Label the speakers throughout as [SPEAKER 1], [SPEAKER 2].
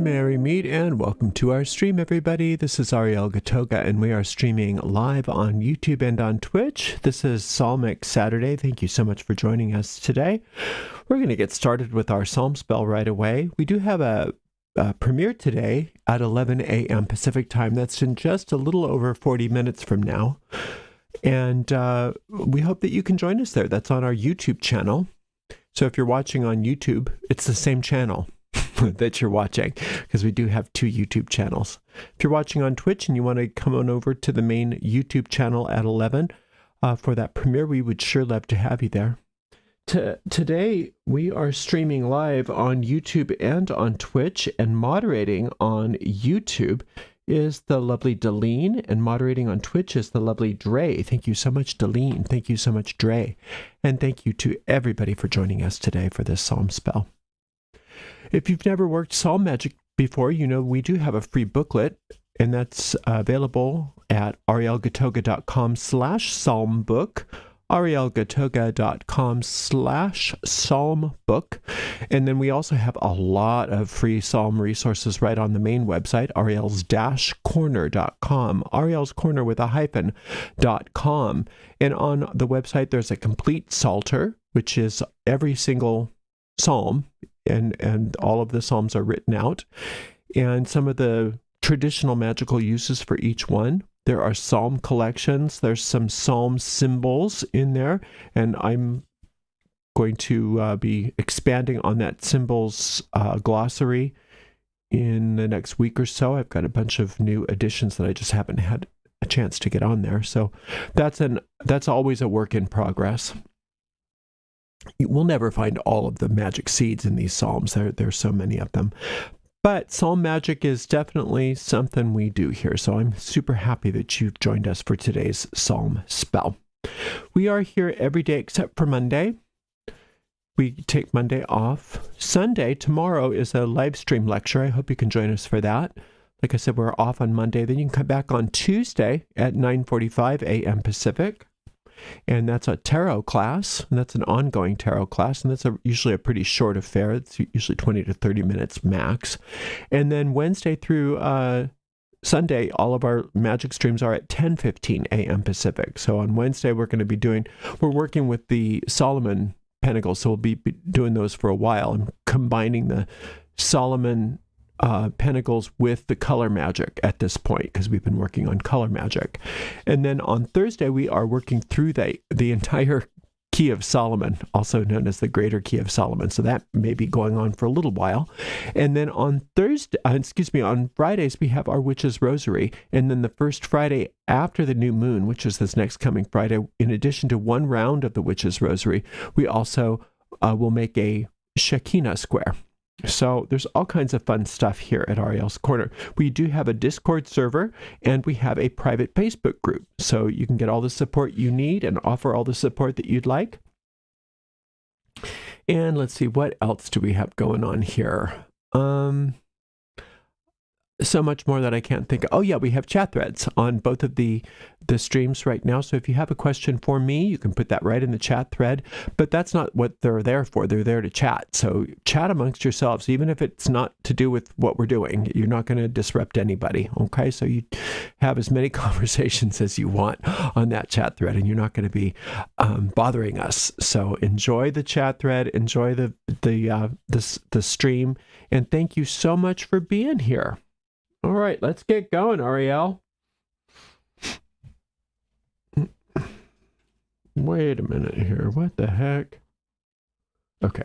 [SPEAKER 1] Merry meet and welcome to our stream, everybody. This is Ariel Gatoga, and we are streaming live on YouTube and on Twitch. This is Psalmic Saturday. Thank you so much for joining us today. We're going to get started with our Psalm spell right away. We do have a premiere today at 11 a.m. Pacific time. That's in just a little over 40 minutes from now. And we hope that you can join us there. That's on our YouTube channel. So if you're watching on YouTube, it's the same channel that you're watching, because we do have two YouTube channels. If you're watching on Twitch and you want to come on over to the main YouTube channel at 11 for that premiere, we would sure love to have you there. Today, we are streaming live on YouTube and on Twitch, and moderating on YouTube is the lovely Deline, and moderating on Twitch is the lovely Dre. Thank you so much, Deline. Thank you so much, Dre. And thank you to everybody for joining us today for this Psalm spell. If you've never worked Psalm Magic before, you know we do have a free booklet, and that's available at arielgatoga.com/psalmbook, arielgatoga.com/psalmbook. And then we also have a lot of free Psalm resources right on the main website, ariels-corner.com, Ariel's Corner with a hyphen.com. And on the website, there's a complete Psalter, which is every single Psalm, and all of the Psalms are written out, and some of the traditional magical uses for each one. There are Psalm collections. There's some Psalm symbols in there, and I'm going to be expanding on that symbols glossary in the next week or so. I've got a bunch of new additions that I just haven't had a chance to get on there, so that's always a work in progress. You will never find all of the magic seeds in these Psalms. There's so many of them. But Psalm magic is definitely something we do here, so I'm super happy that you've joined us for today's Psalm spell. We are here every day except for Monday. We take Monday off. Sunday, tomorrow, is a live stream lecture. I hope you can join us for that. Like I said, we're off on Monday. Then you can come back on Tuesday at 9:45 a.m. Pacific. And that's a tarot class, and that's an ongoing tarot class, and that's usually a pretty short affair. It's usually 20 to 30 minutes max. And then Wednesday through Sunday, all of our magic streams are at 10:15 a.m. Pacific. So on Wednesday, we're working with the Solomon Pentacles, so we'll be doing those for a while. I'm combining the Solomon Pentacles with the color magic at this point, because we've been working on color magic. And then on Thursday, we are working through the entire Key of Solomon, also known as the Greater Key of Solomon. So that may be going on for a little while. And then on on Fridays, we have our Witch's Rosary. And then the first Friday after the new moon, which is this next coming Friday, in addition to one round of the Witch's Rosary, we also will make a Shekinah square. So there's all kinds of fun stuff here at Ariel's Corner. We do have a Discord server, and we have a private Facebook group. So you can get all the support you need and offer all the support that you'd like. And let's see, what else do we have going on here? So much more that I can't think of. Oh yeah, we have chat threads on both of the streams right now. So if you have a question for me, you can put that right in the chat thread. But that's not what they're there for. They're there to chat. So chat amongst yourselves, even if it's not to do with what we're doing. You're not going to disrupt anybody. Okay, so you have as many conversations as you want on that chat thread, and you're not going to be bothering us. So enjoy the chat thread, enjoy the stream, and thank you so much for being here. All right, let's get going, Ariel. Wait a minute here. What the heck? Okay.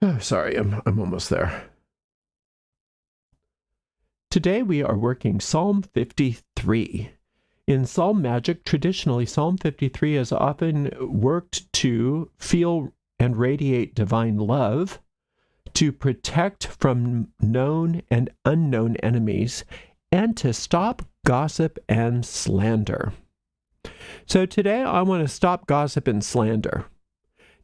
[SPEAKER 1] Oh, sorry, I'm almost there. Today we are working Psalm 53. In Psalm magic, traditionally, Psalm 53 is often worked to feel and radiate divine love, to protect from known and unknown enemies, and to stop gossip and slander. So today I want to stop gossip and slander.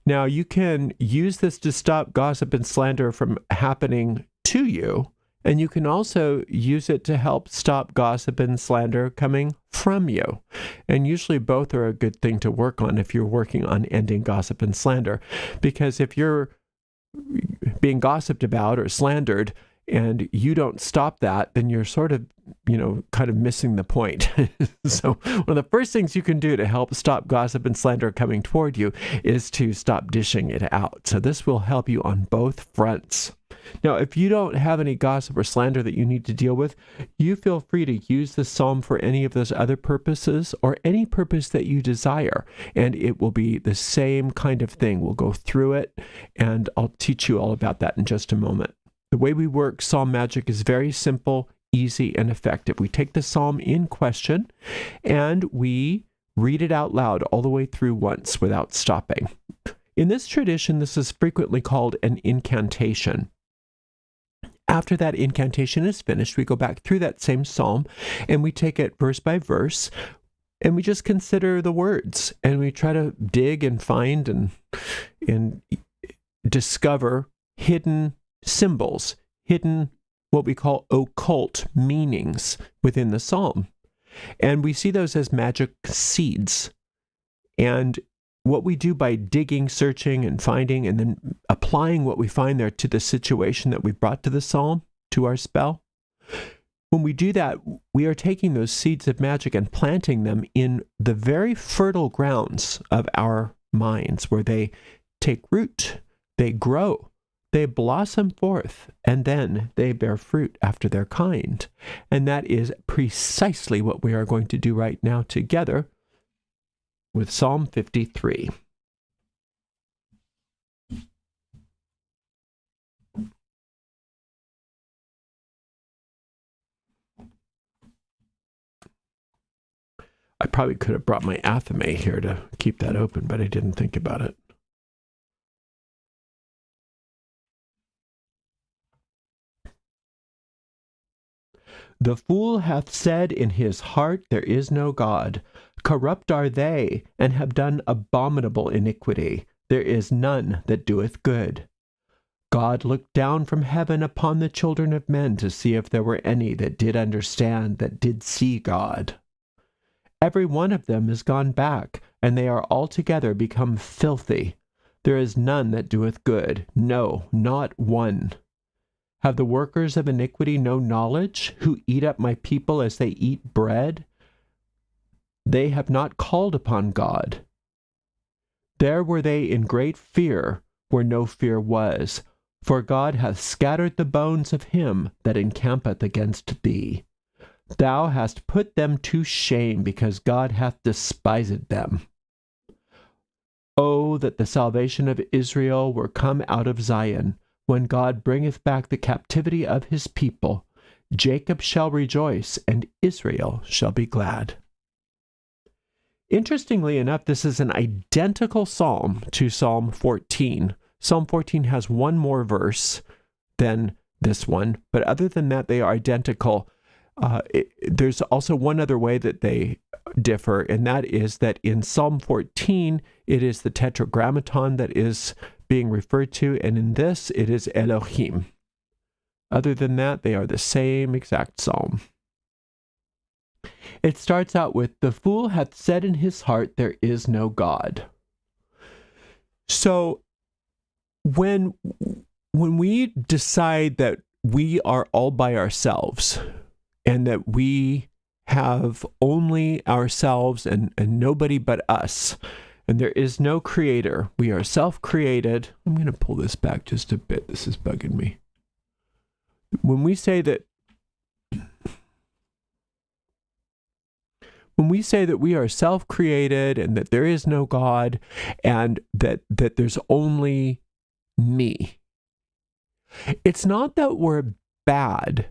[SPEAKER 1] Now, you can use this to stop gossip and slander from happening to you, And you can also use it to help stop gossip and slander coming from you. And usually both are a good thing to work on if you're working on ending gossip and slander. Because if you're being gossiped about or slandered and you don't stop that, then you're sort of, kind of missing the point. So one of the first things you can do to help stop gossip and slander coming toward you is to stop dishing it out. So this will help you on both fronts. Now, if you don't have any gossip or slander that you need to deal with, you feel free to use this psalm for any of those other purposes or any purpose that you desire. And it will be the same kind of thing. We'll go through it, and I'll teach you all about that in just a moment. The way we work Psalm Magic is very simple, easy, and effective. We take the psalm in question, and we read it out loud all the way through once without stopping. In this tradition, this is frequently called an incantation. After that incantation is finished, we go back through that same psalm and we take it verse by verse and we just consider the words and we try to dig and find and discover hidden symbols, hidden what we call occult meanings within the psalm. And we see those as magic seeds. And what we do by digging, searching, and finding, and then applying what we find there to the situation that we've brought to the psalm, to our spell, when we do that, we are taking those seeds of magic and planting them in the very fertile grounds of our minds, where they take root, they grow, they blossom forth, and then they bear fruit after their kind. And that is precisely what we are going to do right now together with Psalm 53. I probably could have brought my athame here to keep that open, but I didn't think about it. The fool hath said in his heart, there is no God. Corrupt are they, and have done abominable iniquity. There is none that doeth good. God looked down from heaven upon the children of men to see if there were any that did understand, that did see God. Every one of them is gone back, and they are altogether become filthy. There is none that doeth good, no, not one. Have the workers of iniquity no knowledge, who eat up my people as they eat bread? They have not called upon God. There were they in great fear, where no fear was, for God hath scattered the bones of him that encampeth against thee. Thou hast put them to shame, because God hath despised them. Oh, that the salvation of Israel were come out of Zion, when God bringeth back the captivity of his people. Jacob shall rejoice, and Israel shall be glad. Interestingly enough, this is an identical psalm to Psalm 14. Psalm 14 has one more verse than this one, but other than that, they are identical. There's also one other way that they differ, and that is that in Psalm 14, it is the tetragrammaton that is being referred to, and in this, it is Elohim. Other than that, they are the same exact psalm. It starts out with, the fool hath said in his heart, there is no God. So when we decide that we are all by ourselves and that we have only ourselves and nobody but us, and there is no creator, we are self-created. I'm going to pull this back just a bit. This is bugging me. When we say that we are self-created and that there is no God and that there's only me, it's not that we're bad.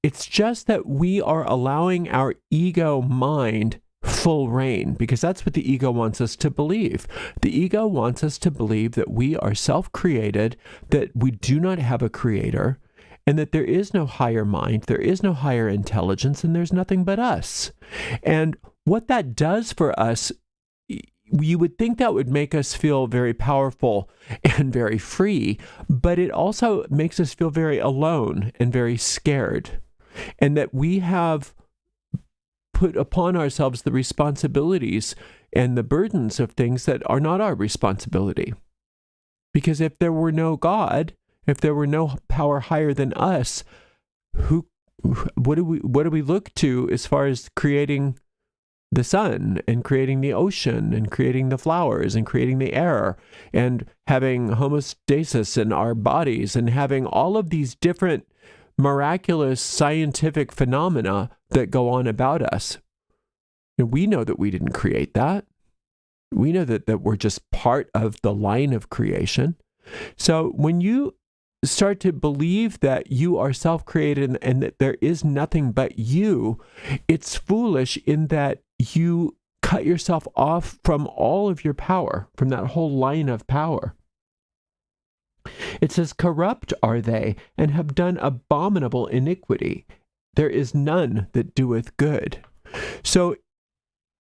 [SPEAKER 1] It's just that we are allowing our ego mind full reign, because that's what the ego wants us to believe. The ego wants us to believe that we are self-created, that we do not have a creator, and that there is no higher mind, there is no higher intelligence, and there's nothing but us. And what that does for us you would think that would make us feel very powerful and very free, but it also makes us feel very alone and very scared, and that we have put upon ourselves the responsibilities and the burdens of things that are not our responsibility. Because if there were no God, if there were no power higher than us, what do we look to as far as creating the sun and creating the ocean and creating the flowers and creating the air and having homeostasis in our bodies and having all of these different miraculous scientific phenomena that go on about us? And we know that we didn't create that. We know that we're just part of the line of creation. So when you start to believe that you are self-created and that there is nothing but you, it's foolish in that you cut yourself off from all of your power, from that whole line of power. It says, corrupt are they, and have done abominable iniquity. There is none that doeth good. So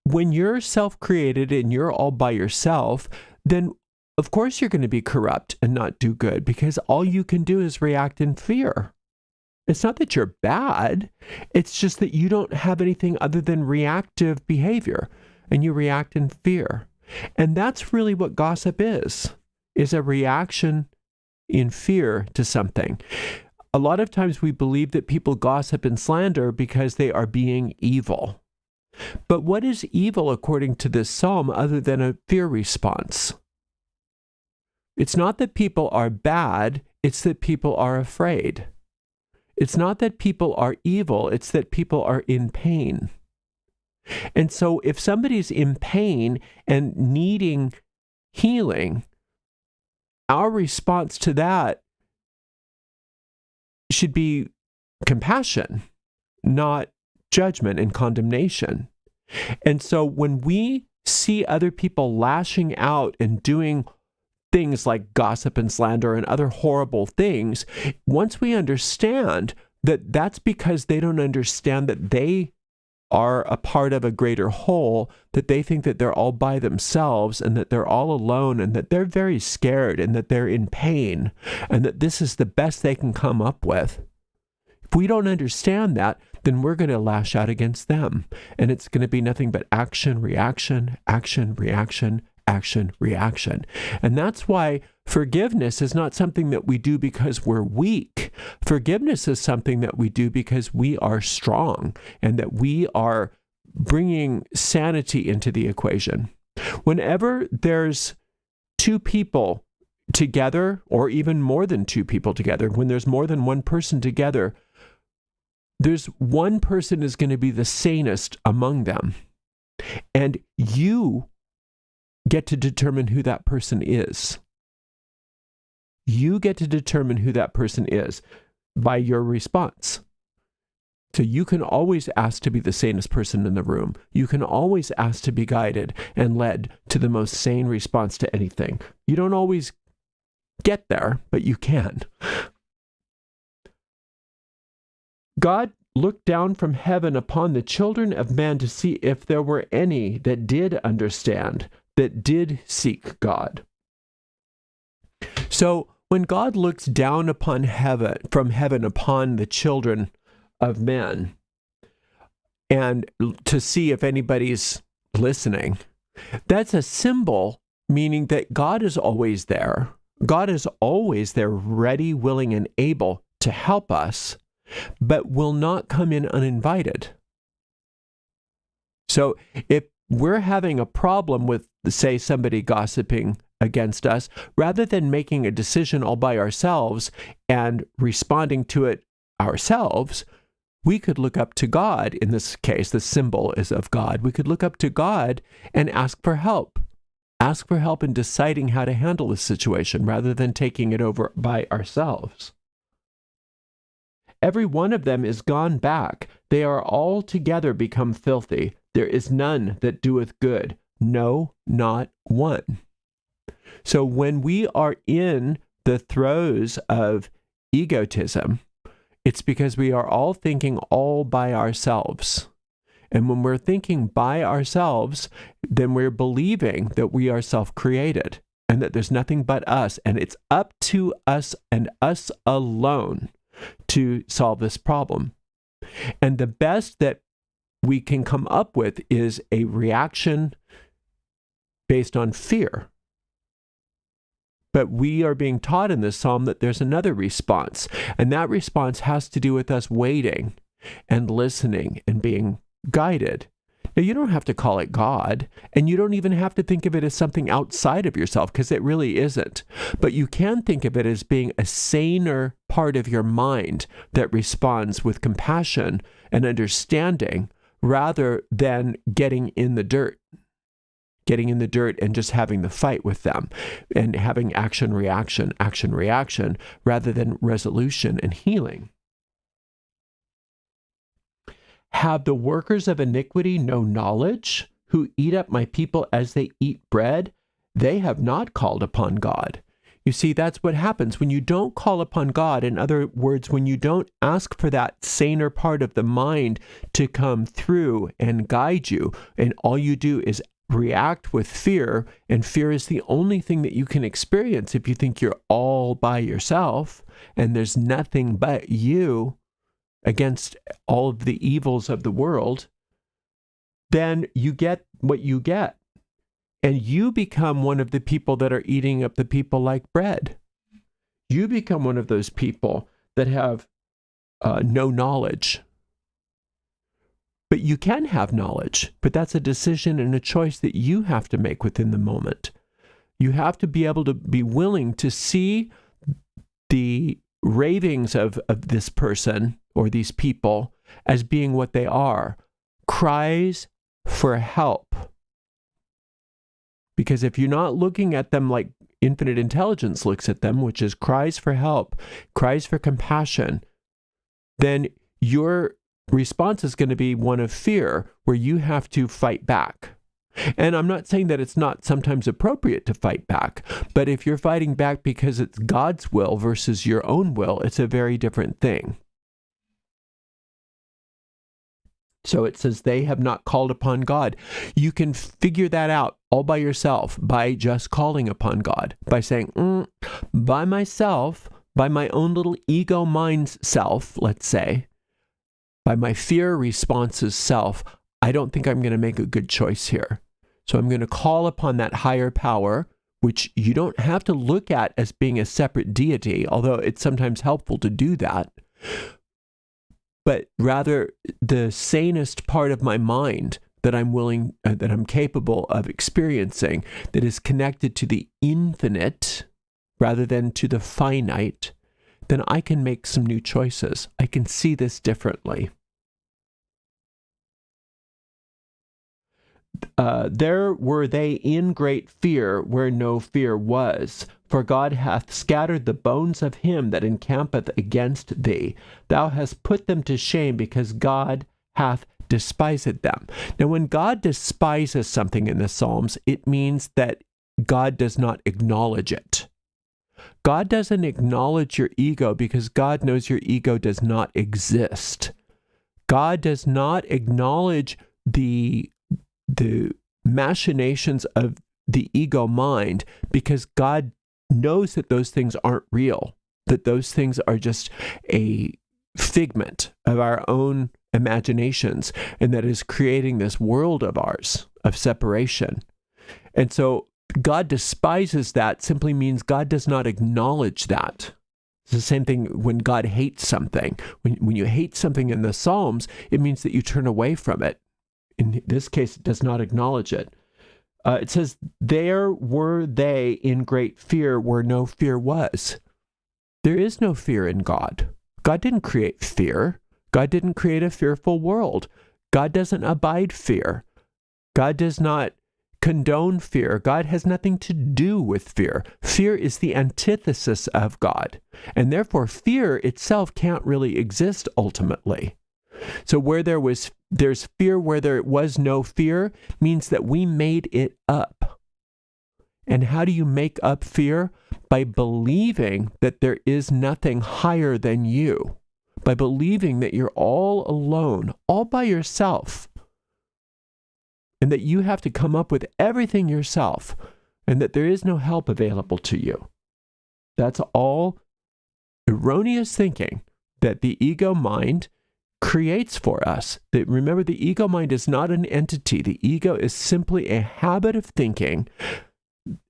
[SPEAKER 1] when you're self-created and you're all by yourself, then of course you're going to be corrupt and not do good, because all you can do is react in fear. It's not that you're bad. It's just that you don't have anything other than reactive behavior, and you react in fear. And that's really what gossip is a reaction in fear to something. A lot of times we believe that people gossip and slander because they are being evil. But what is evil according to this psalm other than a fear response? It's not that people are bad, it's that people are afraid. It's not that people are evil, it's that people are in pain. And so if somebody's in pain and needing healing, our response to that should be compassion, not judgment and condemnation. And so when we see other people lashing out and doing things like gossip and slander and other horrible things, once we understand that that's because they don't understand that they are a part of a greater whole, that they think that they're all by themselves and that they're all alone and that they're very scared and that they're in pain and that this is the best they can come up with. If we don't understand that, then we're going to lash out against them. And it's going to be nothing but action, reaction, action, reaction, action, reaction. And that's why forgiveness is not something that we do because we're weak. Forgiveness is something that we do because we are strong and that we are bringing sanity into the equation. Whenever there's two people together, or even more than two people together, when there's more than one person together, there's one person is going to be the sanest among them. And you get to determine who that person is. You get to determine who that person is by your response. So you can always ask to be the sanest person in the room. You can always ask to be guided and led to the most sane response to anything. You don't always get there, but you can. God looked down from heaven upon the children of men to see if there were any that did understand, that did seek God. So when God looks down upon heaven, from heaven upon the children of men, and to see if anybody's listening, that's a symbol, meaning that God is always there. God is always there, ready, willing, and able to help us, but will not come in uninvited. So if we're having a problem with, say, somebody gossiping against us, rather than making a decision all by ourselves and responding to it ourselves, we could look up to God. In this case, the symbol is of God. We could look up to God and ask for help. Ask for help in deciding how to handle the situation rather than taking it over by ourselves. Every one of them is gone back. They are all together become filthy. There is none that doeth good. No, not one. So when we are in the throes of egotism, it's because we are all thinking all by ourselves. And when we're thinking by ourselves, then we're believing that we are self-created and that there's nothing but us, and it's up to us and us alone to solve this problem. And the best that we can come up with is a reaction based on fear. But we are being taught in this psalm that there's another response, and that response has to do with us waiting and listening and being guided. Now, you don't have to call it God, and you don't even have to think of it as something outside of yourself, because it really isn't. But you can think of it as being a saner part of your mind that responds with compassion and understanding rather than getting in the dirt and just having the fight with them and having action, reaction, rather than resolution and healing. Have the workers of iniquity no knowledge, who eat up my people as they eat bread? They have not called upon God. You see, that's what happens when you don't call upon God. In other words, when you don't ask for that saner part of the mind to come through and guide you, and all you do is react with fear, and fear is the only thing that you can experience if you think you're all by yourself and there's nothing but you against all of the evils of the world, then you get what you get. And you become one of the people that are eating up the people like bread. You become one of those people that have no knowledge. But you can have knowledge, but that's a decision and a choice that you have to make within the moment. You have to be able to be willing to see the ravings of this person or these people as being what they are, cries for help. Because if you're not looking at them like infinite intelligence looks at them, which is cries for help, cries for compassion, then your response is going to be one of fear, where you have to fight back. And I'm not saying that it's not sometimes appropriate to fight back, but if you're fighting back because it's God's will versus your own will, it's a very different thing. So it says they have not called upon God. You can figure that out all by yourself by just calling upon God, by saying, by myself, by my own little ego mind's self, let's say, by my fear responses self, I don't think I'm going to make a good choice here. So I'm going to call upon that higher power, which you don't have to look at as being a separate deity, although it's sometimes helpful to do that. But rather the sanest part of my mind that I'm capable of experiencing, that is connected to the infinite rather than to the finite, then I can make some new choices. I can see this differently. There were they in great fear where no fear was. For God hath scattered the bones of him that encampeth against thee. Thou hast put them to shame, because God hath despised them. Now, when God despises something in the Psalms, it means that God does not acknowledge it. God doesn't acknowledge your ego because God knows your ego does not exist. God does not acknowledge the machinations of the ego mind because God knows that those things aren't real, that those things are just a figment of our own imaginations, and that is creating this world of ours of separation. And so God despises that simply means God does not acknowledge that. It's the same thing when God hates something. When you hate something in the Psalms, it means that you turn away from it. In this case, it does not acknowledge it. It says, there were they in great fear where no fear was. There is no fear in God. God didn't create fear. God didn't create a fearful world. God doesn't abide fear. God does not condone fear. God has nothing to do with fear. Fear is the antithesis of God. And therefore, fear itself can't really exist ultimately. So where there's fear where there was no fear means that we made it up. And how do you make up fear? By believing that there is nothing higher than you. By believing that you're all alone, all by yourself. and that you have to come up with everything yourself, and that there is no help available to you. That's all erroneous thinking that the ego mind creates for us. That, remember, the ego mind is not an entity. The ego is simply a habit of thinking,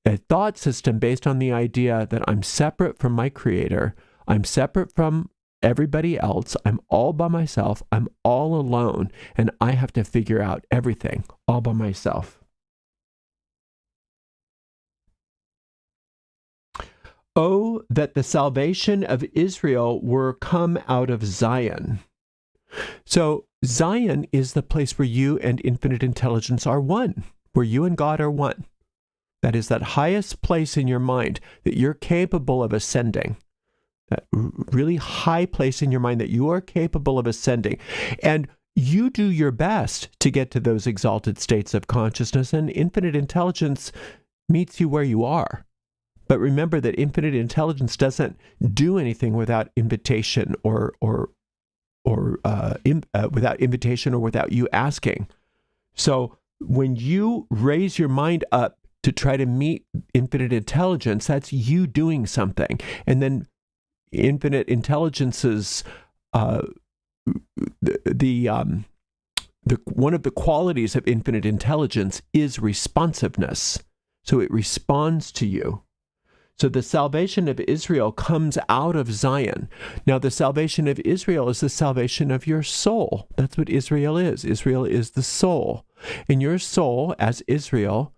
[SPEAKER 1] a thought system based on the idea that I'm separate from my creator, I'm separate from everybody else, I'm all by myself, I'm all alone, and I have to figure out everything all by myself. Oh, that the salvation of Israel were come out of Zion. So Zion is the place where you and infinite intelligence are one, where you and God are one. That is that highest place in your mind that you're capable of ascending. That really high place in your mind that you are capable of ascending. And you do your best to get to those exalted states of consciousness, and infinite intelligence meets you where you are. But remember that infinite intelligence doesn't do anything without invitation or without invitation or without you asking. So when you raise your mind up to try to meet infinite intelligence, that's you doing something. And then infinite intelligence's one of the qualities of infinite intelligence is responsiveness. So it responds to you. So the salvation of Israel comes out of Zion. Now, the salvation of Israel is the salvation of your soul. That's what Israel is. Israel is the soul. And your soul, as Israel,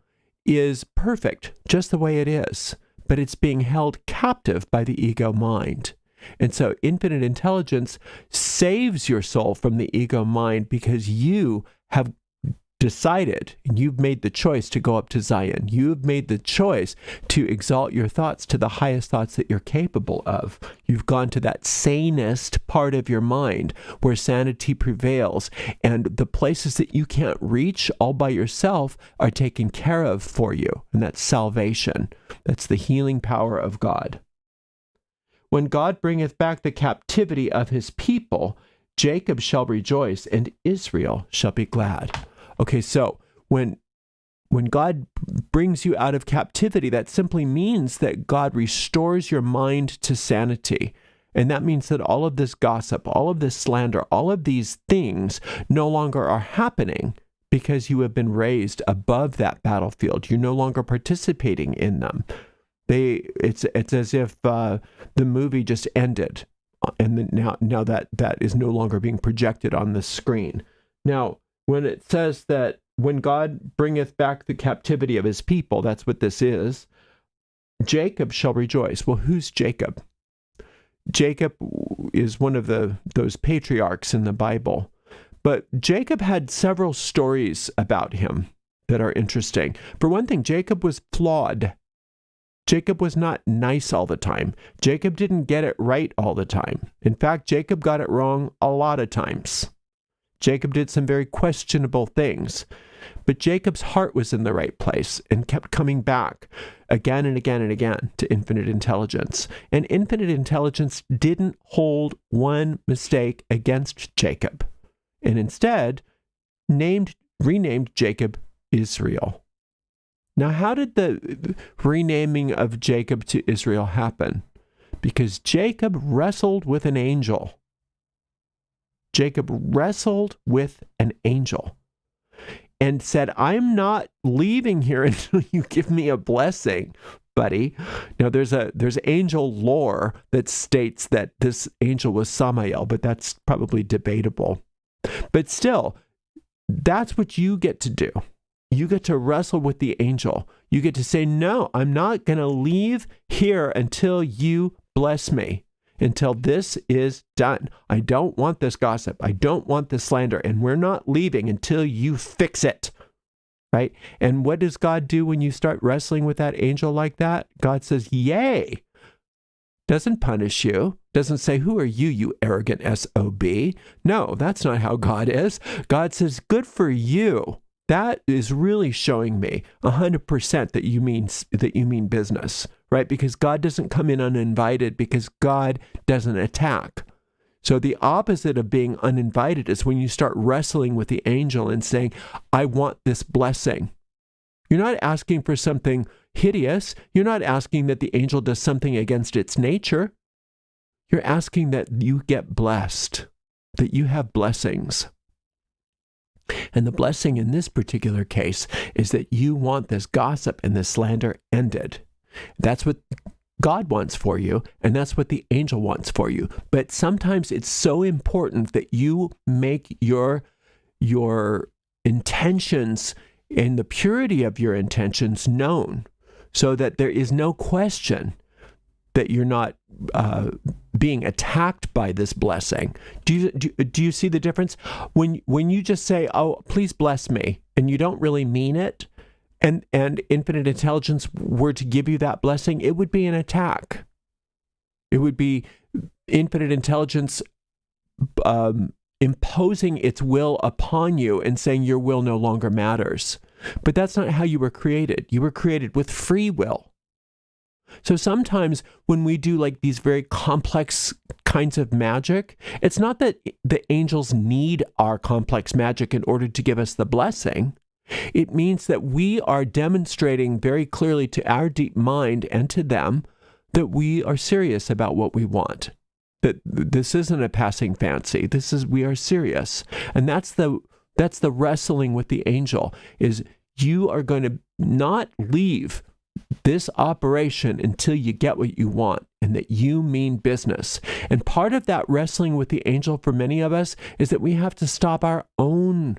[SPEAKER 1] is perfect, just the way it is. But it's being held captive by the ego mind. And so infinite intelligence saves your soul from the ego mind because you have decided, and you've made the choice to go up to Zion. You've made the choice to exalt your thoughts to the highest thoughts that you're capable of. You've gone to that sanest part of your mind where sanity prevails, and the places that you can't reach all by yourself are taken care of for you. And that's salvation. That's the healing power of God. When God bringeth back the captivity of his people, Jacob shall rejoice, and Israel shall be glad. Okay, so when God brings you out of captivity, that simply means that God restores your mind to sanity. And that means that all of this gossip, all of this slander, all of these things no longer are happening because you have been raised above that battlefield. You're no longer participating in them. It's as if the movie just ended, and now that is no longer being projected on the screen. Now, when it says that when God bringeth back the captivity of his people, that's what this is, Jacob shall rejoice. Well, who's Jacob? Jacob is one of those patriarchs in the Bible. But Jacob had several stories about him that are interesting. For one thing, Jacob was flawed. Jacob was not nice all the time. Jacob didn't get it right all the time. In fact, Jacob got it wrong a lot of times. Jacob did some very questionable things, but Jacob's heart was in the right place and kept coming back again and again and again to infinite intelligence. And infinite intelligence didn't hold one mistake against Jacob, and instead renamed Jacob Israel. Now, how did the renaming of Jacob to Israel happen? Because Jacob wrestled with an angel. Jacob wrestled with an angel and said, I'm not leaving here until you give me a blessing, buddy. Now, there's angel lore that states that this angel was Samael, but that's probably debatable. But still, that's what you get to do. You get to wrestle with the angel. You get to say, no, I'm not going to leave here until you bless me. Until this is done. I don't want this gossip. I don't want this slander. And we're not leaving until you fix it. Right? And what does God do when you start wrestling with that angel like that? God says, yay. Doesn't punish you. Doesn't say, who are you, you arrogant SOB? No, that's not how God is. God says, good for you. That is really showing me 100% that you mean business, right? Because God doesn't come in uninvited, because God doesn't attack. So the opposite of being uninvited is when you start wrestling with the angel and saying, I want this blessing. You're not asking for something hideous. You're not asking that the angel does something against its nature. You're asking that you get blessed, that you have blessings. And the blessing in this particular case is that you want this gossip and this slander ended. That's what God wants for you, and that's what the angel wants for you. But sometimes it's so important that you make your intentions and the purity of your intentions known, so that there is no question that you're not being attacked by this blessing. Do you see the difference? When you just say, oh, please bless me, and you don't really mean it, and infinite intelligence were to give you that blessing, it would be an attack. It would be infinite intelligence imposing its will upon you and saying your will no longer matters. But that's not how you were created. You were created with free will. So sometimes when we do like these very complex kinds of magic, it's not that the angels need our complex magic in order to give us the blessing. It means that we are demonstrating very clearly to our deep mind and to them that we are serious about what we want. That this isn't a passing fancy. We are serious. And that's the wrestling with the angel, is you are going to not leave this operation until you get what you want and that you mean business. And part of that wrestling with the angel for many of us is that we have to stop our own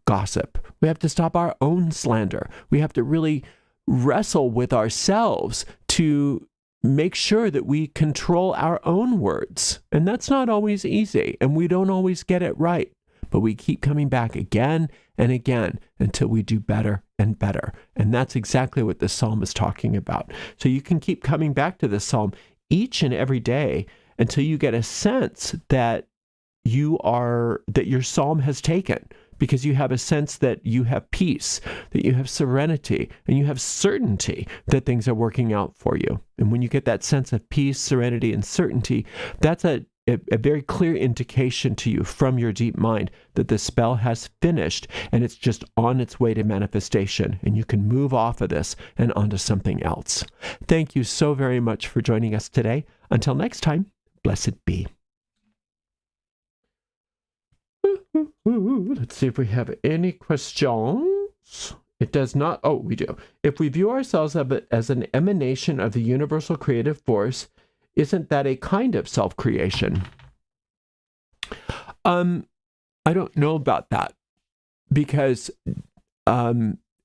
[SPEAKER 1] gossip. We have to stop our own slander. We have to really wrestle with ourselves to make sure that we control our own words. And that's not always easy, and we don't always get it right. But we keep coming back again and again until we do better and better. And that's exactly what this psalm is talking about. So you can keep coming back to this psalm each and every day until you get a sense that your psalm has taken, because you have a sense that you have peace, that you have serenity, and you have certainty that things are working out for you. And when you get that sense of peace, serenity, and certainty, that's a very clear indication to you from your deep mind that the spell has finished and it's just on its way to manifestation, and you can move off of this and onto something else. Thank you so very much for joining us today. Until next time, blessed be. Let's see if we have any questions. It does not. Oh, we do. If we view ourselves as an emanation of the universal creative force, isn't that a kind of self-creation? I don't know about that, because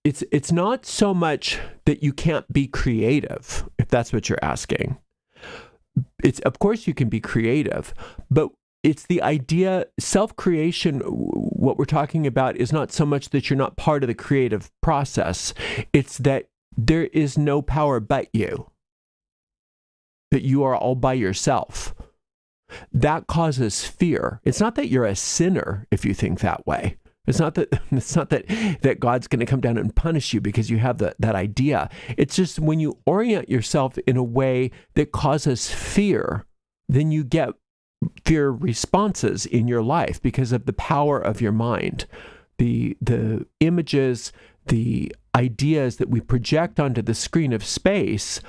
[SPEAKER 1] it's not so much that you can't be creative, if that's what you're asking. It's, of course you can be creative, but it's the idea, self-creation, what we're talking about is not so much that you're not part of the creative process. It's that there is no power but you. That you are all by yourself. That causes fear. It's not that you're a sinner if you think that way. It's not that God's going to come down and punish you because you have that idea. It's just when you orient yourself in a way that causes fear, then you get fear responses in your life because of the power of your mind. The images, the ideas that we project onto the screen of space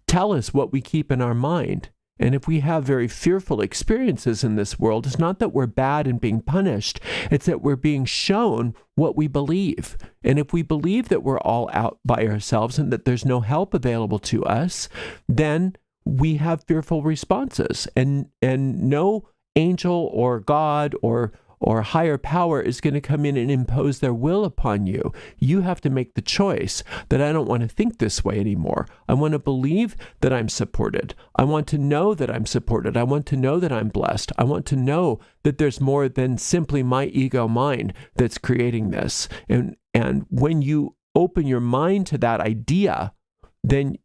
[SPEAKER 1] tell us what we keep in our mind. And if we have very fearful experiences in this world, it's not that we're bad and being punished, it's that we're being shown what we believe. And if we believe that we're all out by ourselves and that there's no help available to us, then we have fearful responses. And no angel or God or higher power is going to come in and impose their will upon you. You have to make the choice that I don't want to think this way anymore. I want to believe that I'm supported. I want to know that I'm supported. I want to know that I'm blessed. I want to know that there's more than simply my ego mind that's creating this. And when you open your mind to that idea, then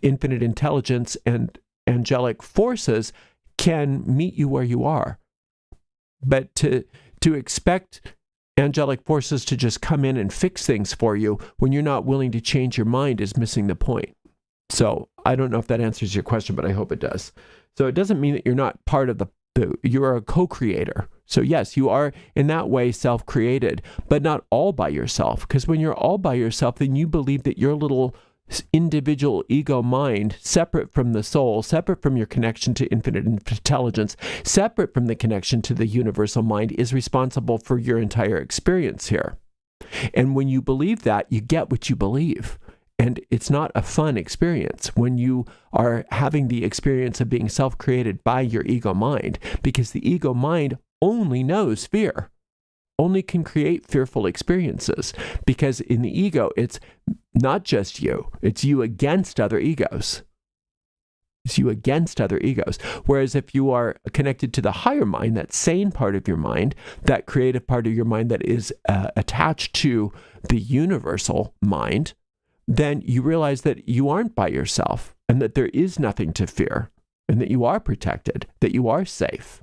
[SPEAKER 1] infinite intelligence and angelic forces can meet you where you are. But to expect angelic forces to just come in and fix things for you when you're not willing to change your mind is missing the point. So I don't know if that answers your question, but I hope it does. So it doesn't mean that you're not part of You are a co-creator. So yes, you are in that way self-created, but not all by yourself. Because when you're all by yourself, then you believe that your little individual ego mind, separate from the soul, separate from your connection to infinite intelligence, separate from the connection to the universal mind, is responsible for your entire experience here. And when you believe that, you get what you believe. And it's not a fun experience when you are having the experience of being self-created by your ego mind, because the ego mind only knows fear, only can create fearful experiences, because in the ego, it's not just you, it's you against other egos. It's you against other egos. Whereas if you are connected to the higher mind, that sane part of your mind, that creative part of your mind that is attached to the universal mind, then you realize that you aren't by yourself and that there is nothing to fear and that you are protected, that you are safe.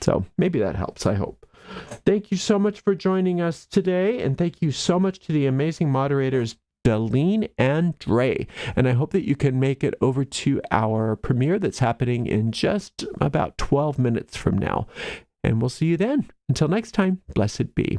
[SPEAKER 1] So maybe that helps, I hope. Thank you so much for joining us today, and thank you so much to the amazing moderators, Belene and Dre. And I hope that you can make it over to our premiere that's happening in just about 12 minutes from now. And we'll see you then. Until next time, blessed be.